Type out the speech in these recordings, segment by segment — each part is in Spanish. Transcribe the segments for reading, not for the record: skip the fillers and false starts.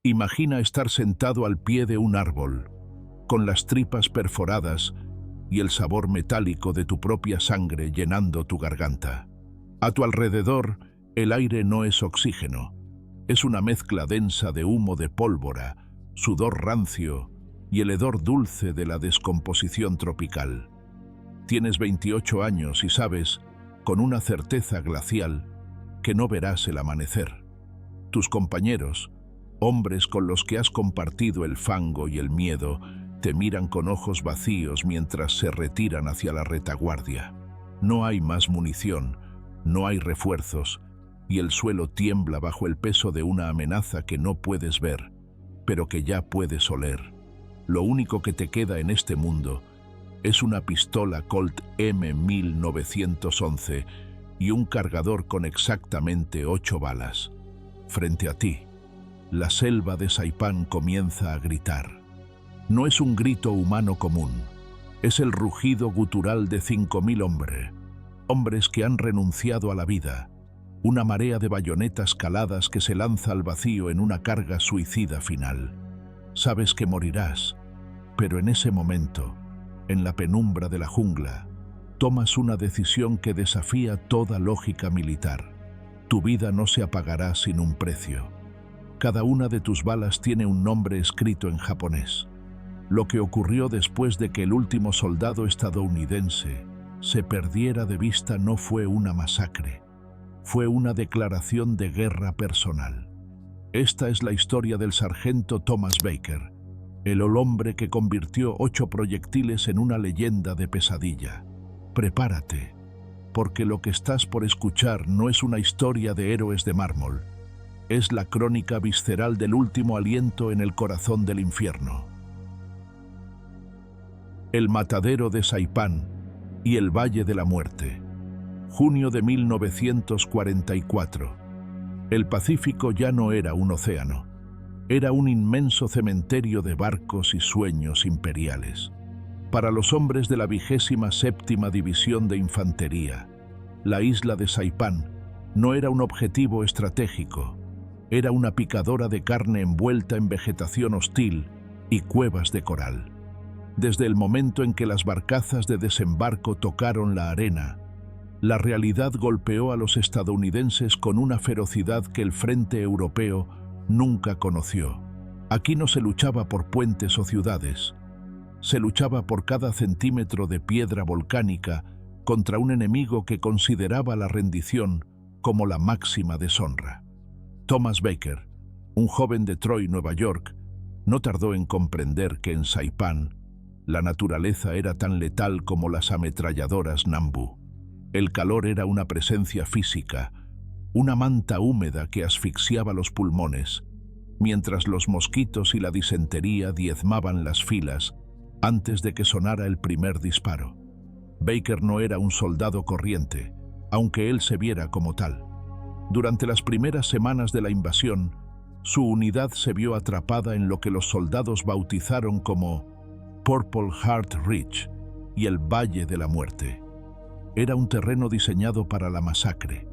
Imagina estar sentado al pie de un árbol, con las tripas perforadas y el sabor metálico de tu propia sangre llenando tu garganta. A tu alrededor, el aire no es oxígeno, es una mezcla densa de humo de pólvora, sudor rancio y el hedor dulce de la descomposición tropical. Tienes 28 años y sabes, con una certeza glacial, que no verás el amanecer. Tus compañeros, hombres con los que has compartido el fango y el miedo, te miran con ojos vacíos mientras se retiran hacia la retaguardia. No hay más munición, no hay refuerzos, y el suelo tiembla bajo el peso de una amenaza que no puedes ver, pero que ya puedes oler. Lo único que te queda en este mundo es una pistola Colt M1911 y un cargador con exactamente 8 balas. Frente a ti, la selva de Saipán comienza a gritar. No es un grito humano común, es el rugido gutural de 5000 hombres que han renunciado a la vida, una marea de bayonetas caladas que se lanza al vacío en una carga suicida final. Sabes que morirás, pero en ese momento, en la penumbra de la jungla, tomas una decisión que desafía toda lógica militar. Tu vida no se apagará sin un precio. Cada una de tus balas tiene un nombre escrito en japonés. Lo que ocurrió después de que el último soldado estadounidense se perdiera de vista no fue una masacre, fue una declaración de guerra personal. Esta es la historia del sargento Thomas Baker, el hombre que convirtió 8 proyectiles en una leyenda de pesadilla. Prepárate, porque lo que estás por escuchar no es una historia de héroes de mármol, es la crónica visceral del último aliento en el corazón del infierno. El matadero de Saipán y el Valle de la Muerte. Junio de 1944. El Pacífico ya no era un océano, era un inmenso cementerio de barcos y sueños imperiales. Para los hombres de la 27ª División de Infantería, la isla de Saipán no era un objetivo estratégico, era una picadora de carne envuelta en vegetación hostil y cuevas de coral. Desde el momento en que las barcazas de desembarco tocaron la arena, la realidad golpeó a los estadounidenses con una ferocidad que el frente europeo nunca conoció. Aquí no se luchaba por puentes o ciudades, se luchaba por cada centímetro de piedra volcánica contra un enemigo que consideraba la rendición como la máxima deshonra. Thomas Baker, un joven de Troy, Nueva York, no tardó en comprender que en Saipán la naturaleza era tan letal como las ametralladoras Nambu. El calor era una presencia física, una manta húmeda que asfixiaba los pulmones, mientras los mosquitos y la disentería diezmaban las filas antes de que sonara el primer disparo. Baker no era un soldado corriente, aunque él se viera como tal. Durante las primeras semanas de la invasión, su unidad se vio atrapada en lo que los soldados bautizaron como Purple Heart Ridge y el Valle de la Muerte. Era un terreno diseñado para la masacre,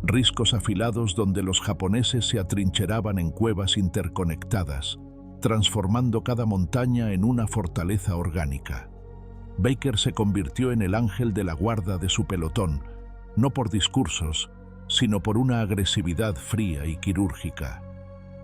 riscos afilados donde los japoneses se atrincheraban en cuevas interconectadas, transformando cada montaña en una fortaleza orgánica. Baker se convirtió en el ángel de la guarda de su pelotón, no por discursos, sino por una agresividad fría y quirúrgica.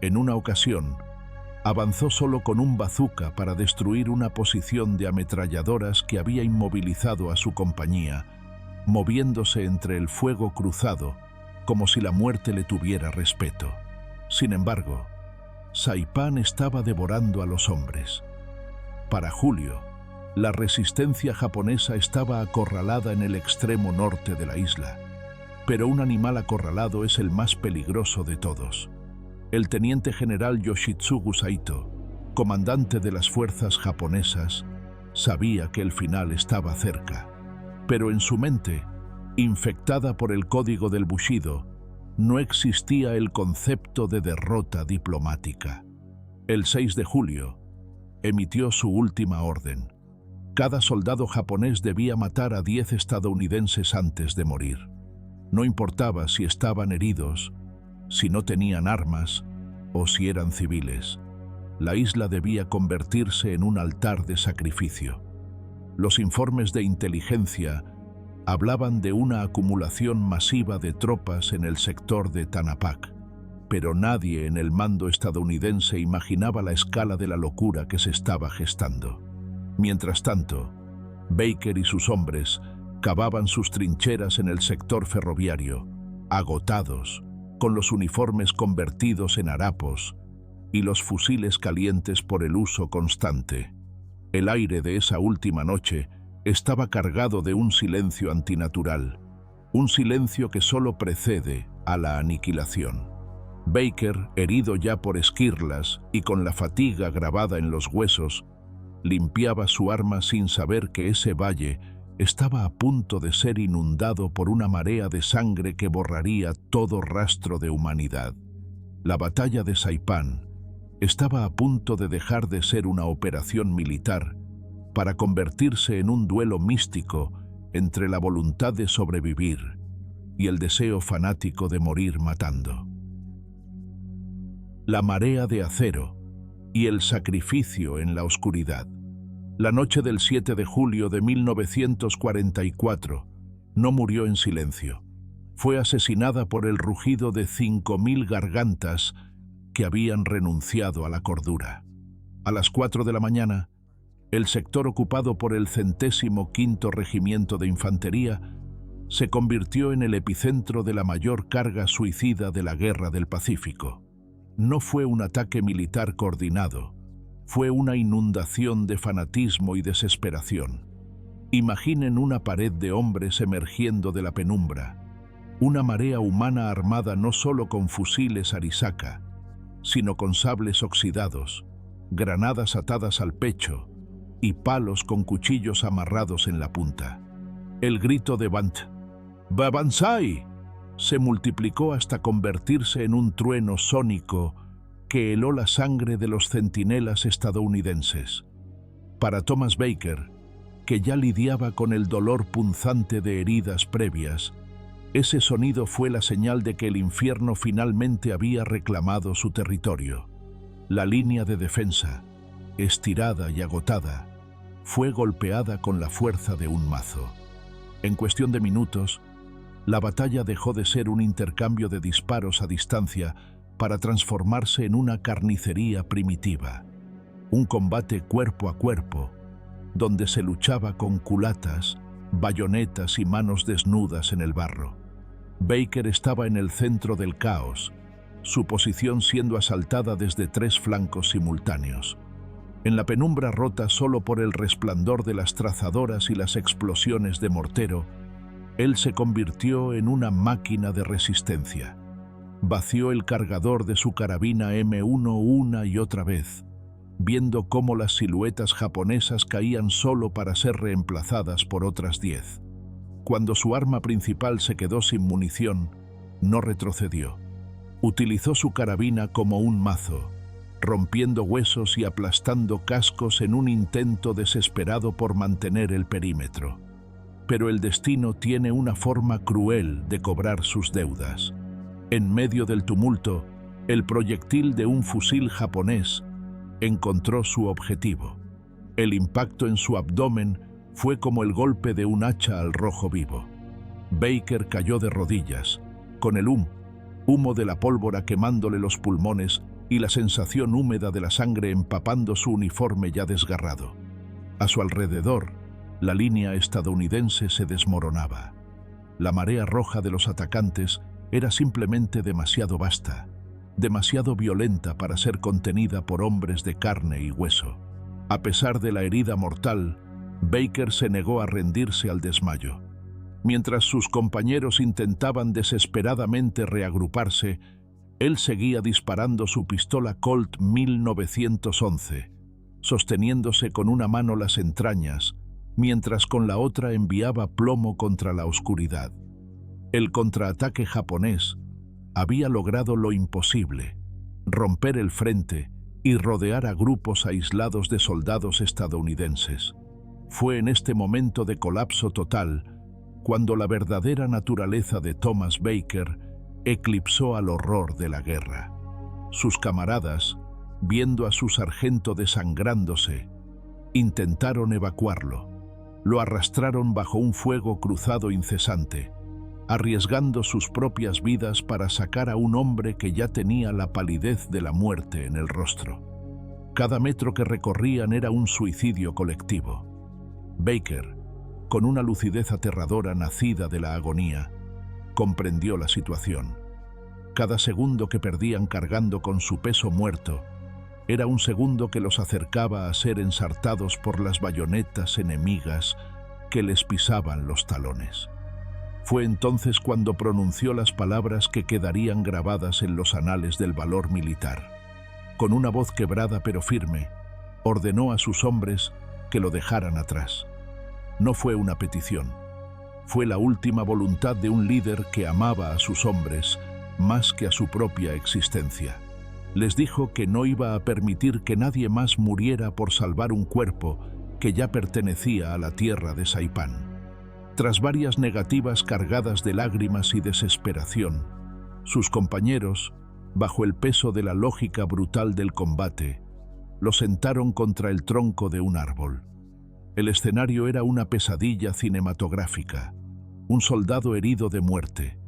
En una ocasión, avanzó solo con un bazooka para destruir una posición de ametralladoras que había inmovilizado a su compañía, moviéndose entre el fuego cruzado como si la muerte le tuviera respeto. Sin embargo, Saipán estaba devorando a los hombres. Para julio, la resistencia japonesa estaba acorralada en el extremo norte de la isla. Pero un animal acorralado es el más peligroso de todos. El teniente general Yoshitsugu Saito, comandante de las fuerzas japonesas, sabía que el final estaba cerca. Pero en su mente, infectada por el código del Bushido, no existía el concepto de derrota diplomática. El 6 de julio, emitió su última orden. Cada soldado japonés debía matar a 10 estadounidenses antes de morir. No importaba si estaban heridos, si no tenían armas o si eran civiles. La isla debía convertirse en un altar de sacrificio. Los informes de inteligencia hablaban de una acumulación masiva de tropas en el sector de Tanapak, pero nadie en el mando estadounidense imaginaba la escala de la locura que se estaba gestando. Mientras tanto, Baker y sus hombres cavaban sus trincheras en el sector ferroviario, agotados, con los uniformes convertidos en harapos y los fusiles calientes por el uso constante. El aire de esa última noche estaba cargado de un silencio antinatural, un silencio que solo precede a la aniquilación. Baker, herido ya por esquirlas y con la fatiga grabada en los huesos, limpiaba su arma sin saber que ese valle estaba a punto de ser inundado por una marea de sangre que borraría todo rastro de humanidad. La batalla de Saipán estaba a punto de dejar de ser una operación militar para convertirse en un duelo místico entre la voluntad de sobrevivir y el deseo fanático de morir matando. La marea de acero y el sacrificio en la oscuridad. La noche del 7 de julio de 1944 no murió en silencio. Fue asesinada por el rugido de 5.000 gargantas que habían renunciado a la cordura. A las 4 de la mañana, el sector ocupado por el 105º Regimiento de Infantería se convirtió en el epicentro de la mayor carga suicida de la Guerra del Pacífico. No fue un ataque militar coordinado, fue una inundación de fanatismo y desesperación. Imaginen una pared de hombres emergiendo de la penumbra, una marea humana armada no solo con fusiles Arisaka, sino con sables oxidados, granadas atadas al pecho y palos con cuchillos amarrados en la punta. El grito de Babanzai se multiplicó hasta convertirse en un trueno sónico que heló la sangre de los centinelas estadounidenses. Para Thomas Baker, que ya lidiaba con el dolor punzante de heridas previas, ese sonido fue la señal de que el infierno finalmente había reclamado su territorio. La línea de defensa, estirada y agotada, fue golpeada con la fuerza de un mazo. En cuestión de minutos, la batalla dejó de ser un intercambio de disparos a distancia para transformarse en una carnicería primitiva, un combate cuerpo a cuerpo, donde se luchaba con culatas, bayonetas y manos desnudas en el barro. Baker estaba en el centro del caos, su posición siendo asaltada desde 3 flancos simultáneos. En la penumbra rota solo por el resplandor de las trazadoras y las explosiones de mortero, él se convirtió en una máquina de resistencia. Vació el cargador de su carabina M1 una y otra vez, viendo cómo las siluetas japonesas caían solo para ser reemplazadas por otras 10. Cuando su arma principal se quedó sin munición, no retrocedió. Utilizó su carabina como un mazo, rompiendo huesos y aplastando cascos en un intento desesperado por mantener el perímetro. Pero el destino tiene una forma cruel de cobrar sus deudas. En medio del tumulto, el proyectil de un fusil japonés encontró su objetivo. El impacto en su abdomen fue como el golpe de un hacha al rojo vivo. Baker cayó de rodillas, con el humo de la pólvora quemándole los pulmones y la sensación húmeda de la sangre empapando su uniforme ya desgarrado. A su alrededor, la línea estadounidense se desmoronaba. La marea roja de los atacantes era simplemente demasiado vasta, demasiado violenta para ser contenida por hombres de carne y hueso. A pesar de la herida mortal, Baker se negó a rendirse al desmayo. Mientras sus compañeros intentaban desesperadamente reagruparse, él seguía disparando su pistola Colt 1911, sosteniéndose con una mano las entrañas, mientras con la otra enviaba plomo contra la oscuridad. El contraataque japonés había logrado lo imposible: romper el frente y rodear a grupos aislados de soldados estadounidenses. Fue en este momento de colapso total cuando la verdadera naturaleza de Thomas Baker eclipsó al horror de la guerra. Sus camaradas, viendo a su sargento desangrándose, intentaron evacuarlo. Lo arrastraron bajo un fuego cruzado incesante, arriesgando sus propias vidas para sacar a un hombre que ya tenía la palidez de la muerte en el rostro. Cada metro que recorrían era un suicidio colectivo. Baker, con una lucidez aterradora nacida de la agonía, comprendió la situación. Cada segundo que perdían cargando con su peso muerto era un segundo que los acercaba a ser ensartados por las bayonetas enemigas que les pisaban los talones. Fue entonces cuando pronunció las palabras que quedarían grabadas en los anales del valor militar. Con una voz quebrada pero firme, ordenó a sus hombres que lo dejaran atrás. No fue una petición. Fue la última voluntad de un líder que amaba a sus hombres más que a su propia existencia. Les dijo que no iba a permitir que nadie más muriera por salvar un cuerpo que ya pertenecía a la tierra de Saipán. Tras varias negativas cargadas de lágrimas y desesperación, sus compañeros, bajo el peso de la lógica brutal del combate, lo sentaron contra el tronco de un árbol. El escenario era una pesadilla cinematográfica, un soldado herido de muerte,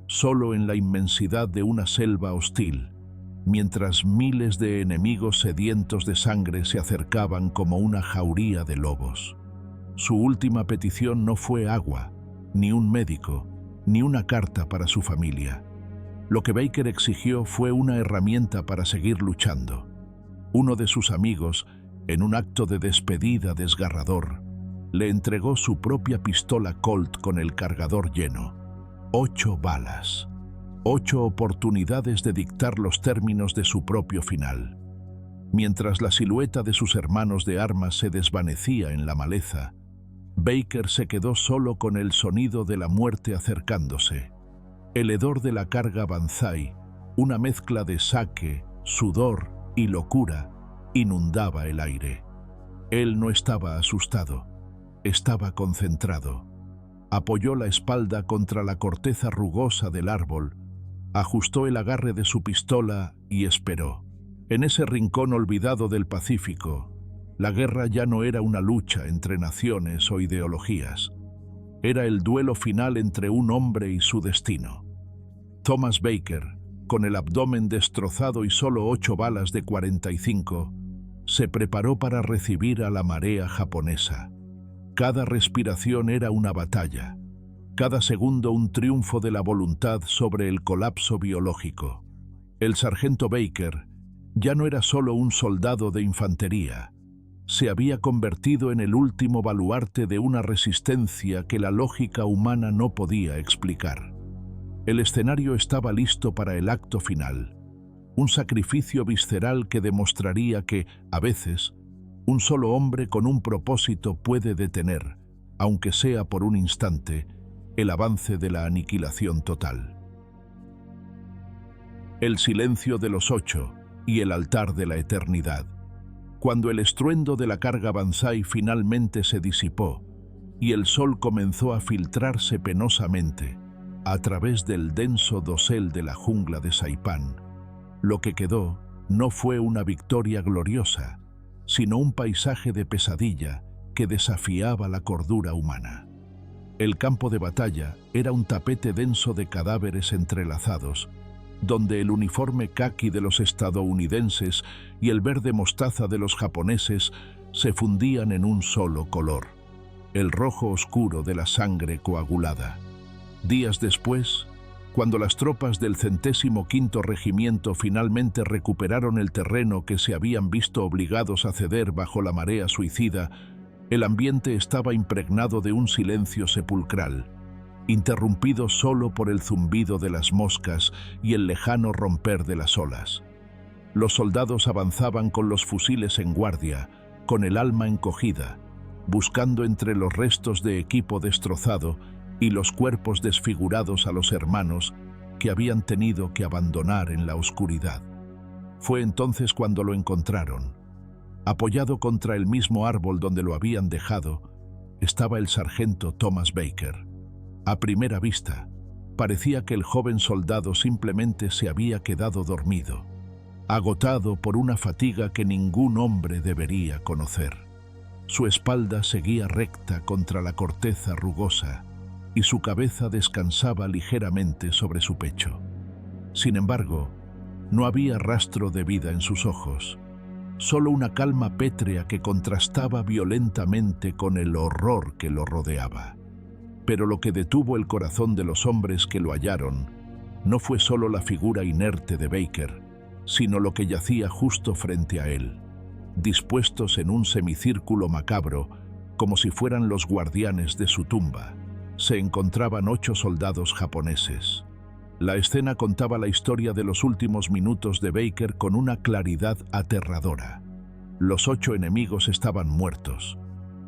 solo en la inmensidad de una selva hostil, mientras miles de enemigos sedientos de sangre se acercaban como una jauría de lobos. Su última petición no fue agua, ni un médico, ni una carta para su familia. Lo que Baker exigió fue una herramienta para seguir luchando. Uno de sus amigos, en un acto de despedida desgarrador, le entregó su propia pistola Colt con el cargador lleno. 8 balas. 8 oportunidades de dictar los términos de su propio final. Mientras la silueta de sus hermanos de armas se desvanecía en la maleza, Baker se quedó solo con el sonido de la muerte acercándose. El hedor de la carga Banzai, una mezcla de sake, sudor y locura, inundaba el aire. Él no estaba asustado, estaba concentrado. Apoyó la espalda contra la corteza rugosa del árbol, ajustó el agarre de su pistola y esperó. En ese rincón olvidado del Pacífico, la guerra ya no era una lucha entre naciones o ideologías. Era el duelo final entre un hombre y su destino. Thomas Baker, con el abdomen destrozado y solo 8 balas de 45, se preparó para recibir a la marea japonesa. Cada respiración era una batalla, cada segundo un triunfo de la voluntad sobre el colapso biológico. El sargento Baker ya no era solo un soldado de infantería, se había convertido en el último baluarte de una resistencia que la lógica humana no podía explicar. El escenario estaba listo para el acto final, un sacrificio visceral que demostraría que, a veces, un solo hombre con un propósito puede detener, aunque sea por un instante, el avance de la aniquilación total. El silencio de los 8 y el altar de la eternidad. Cuando el estruendo de la carga Banzai finalmente se disipó y el sol comenzó a filtrarse penosamente a través del denso dosel de la jungla de Saipán, lo que quedó no fue una victoria gloriosa, sino un paisaje de pesadilla que desafiaba la cordura humana. El campo de batalla era un tapete denso de cadáveres entrelazados, donde el uniforme caqui de los estadounidenses y el verde mostaza de los japoneses se fundían en un solo color, el rojo oscuro de la sangre coagulada. Días después, cuando las tropas del 105º Regimiento finalmente recuperaron el terreno que se habían visto obligados a ceder bajo la marea suicida, el ambiente estaba impregnado de un silencio sepulcral, interrumpido solo por el zumbido de las moscas y el lejano romper de las olas. Los soldados avanzaban con los fusiles en guardia, con el alma encogida, buscando entre los restos de equipo destrozado y los cuerpos desfigurados a los hermanos que habían tenido que abandonar en la oscuridad. Fue entonces cuando lo encontraron. Apoyado contra el mismo árbol donde lo habían dejado, estaba el sargento Thomas Baker. A primera vista, parecía que el joven soldado simplemente se había quedado dormido. agotado por una fatiga que ningún hombre debería conocer. Su espalda seguía recta contra la corteza rugosa y su cabeza descansaba ligeramente sobre su pecho. Sin embargo, no había rastro de vida en sus ojos, solo una calma pétrea que contrastaba violentamente con el horror que lo rodeaba. Pero lo que detuvo el corazón de los hombres que lo hallaron no fue solo la figura inerte de Baker, sino lo que yacía justo frente a él, dispuestos en un semicírculo macabro, como si fueran los guardianes de su tumba. Se encontraban 8 soldados japoneses. La escena contaba la historia de los últimos minutos de Baker con una claridad aterradora. Los 8 enemigos estaban muertos,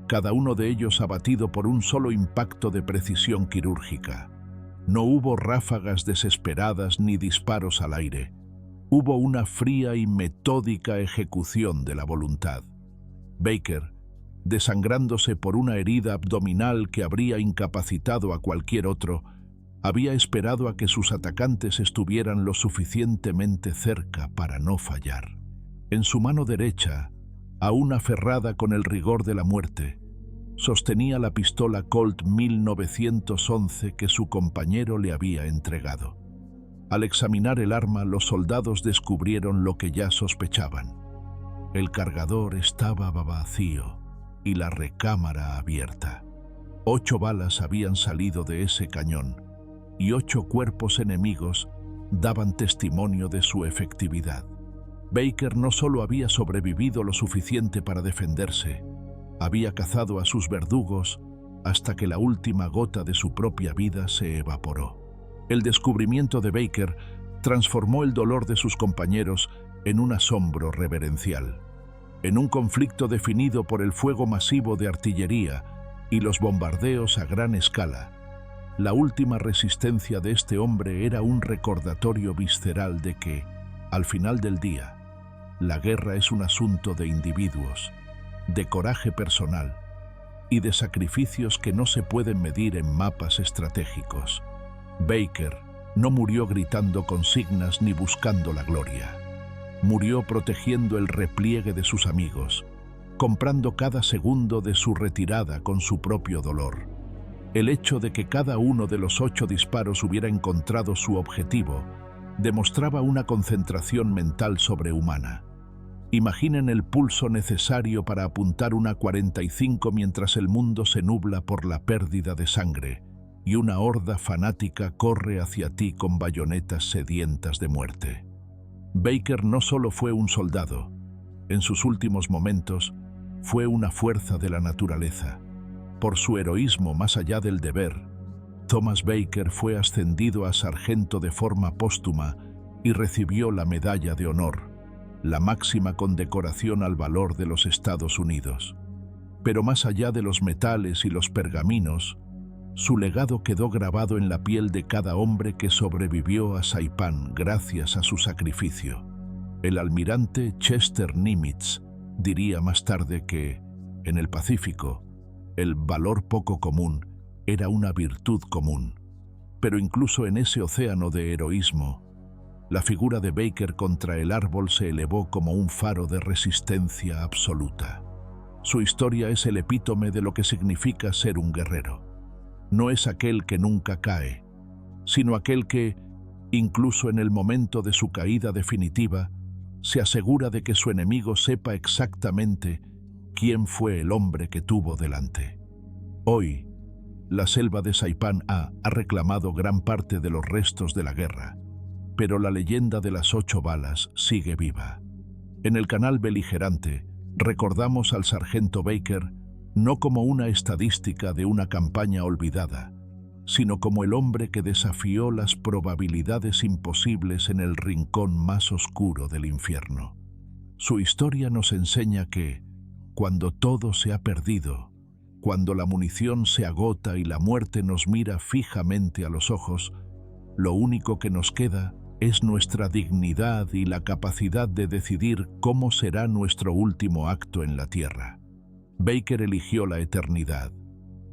cada uno de ellos abatido por un solo impacto de precisión quirúrgica. No hubo ráfagas desesperadas ni disparos al aire. Hubo una fría y metódica ejecución de la voluntad. Baker, desangrándose por una herida abdominal que habría incapacitado a cualquier otro, había esperado a que sus atacantes estuvieran lo suficientemente cerca para no fallar. En su mano derecha, aún aferrada con el rigor de la muerte, sostenía la pistola Colt 1911 que su compañero le había entregado. Al examinar el arma, los soldados descubrieron lo que ya sospechaban. El cargador estaba vacío y la recámara abierta. 8 balas habían salido de ese cañón y 8 cuerpos enemigos daban testimonio de su efectividad. Baker no solo había sobrevivido lo suficiente para defenderse, había cazado a sus verdugos hasta que la última gota de su propia vida se evaporó. El descubrimiento de Baker transformó el dolor de sus compañeros en un asombro reverencial. En un conflicto definido por el fuego masivo de artillería y los bombardeos a gran escala, la última resistencia de este hombre era un recordatorio visceral de que, al final del día, la guerra es un asunto de individuos, de coraje personal y de sacrificios que no se pueden medir en mapas estratégicos. Baker no murió gritando consignas ni buscando la gloria. Murió protegiendo el repliegue de sus amigos, comprando cada segundo de su retirada con su propio dolor. El hecho de que cada uno de los 8 disparos hubiera encontrado su objetivo demostraba una concentración mental sobrehumana. Imaginen el pulso necesario para apuntar una 45 mientras el mundo se nubla por la pérdida de sangre y una horda fanática corre hacia ti con bayonetas sedientas de muerte. Baker no solo fue un soldado, en sus últimos momentos fue una fuerza de la naturaleza. Por su heroísmo más allá del deber, Thomas Baker fue ascendido a sargento de forma póstuma y recibió la Medalla de Honor, la máxima condecoración al valor de los Estados Unidos. Pero más allá de los metales y los pergaminos, su legado quedó grabado en la piel de cada hombre que sobrevivió a Saipán gracias a su sacrificio. El almirante Chester Nimitz diría más tarde que, en el Pacífico, el valor poco común era una virtud común. Pero incluso en ese océano de heroísmo, la figura de Baker contra el árbol se elevó como un faro de resistencia absoluta. Su historia es el epítome de lo que significa ser un guerrero. No es aquel que nunca cae, sino aquel que, incluso en el momento de su caída definitiva, se asegura de que su enemigo sepa exactamente quién fue el hombre que tuvo delante. Hoy, la selva de Saipán ha reclamado gran parte de los restos de la guerra, pero la leyenda de las 8 balas sigue viva. En el canal Beligerante, recordamos al sargento Baker no como una estadística de una campaña olvidada, sino como el hombre que desafió las probabilidades imposibles en el rincón más oscuro del infierno. Su historia nos enseña que, cuando todo se ha perdido, cuando la munición se agota y la muerte nos mira fijamente a los ojos, lo único que nos queda es nuestra dignidad y la capacidad de decidir cómo será nuestro último acto en la tierra. Baker eligió la eternidad.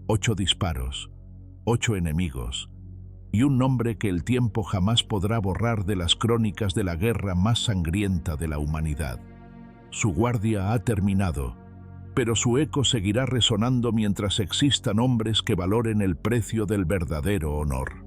8 disparos, 8 enemigos, y un nombre que el tiempo jamás podrá borrar de las crónicas de la guerra más sangrienta de la humanidad. Su guardia ha terminado, pero su eco seguirá resonando mientras existan hombres que valoren el precio del verdadero honor.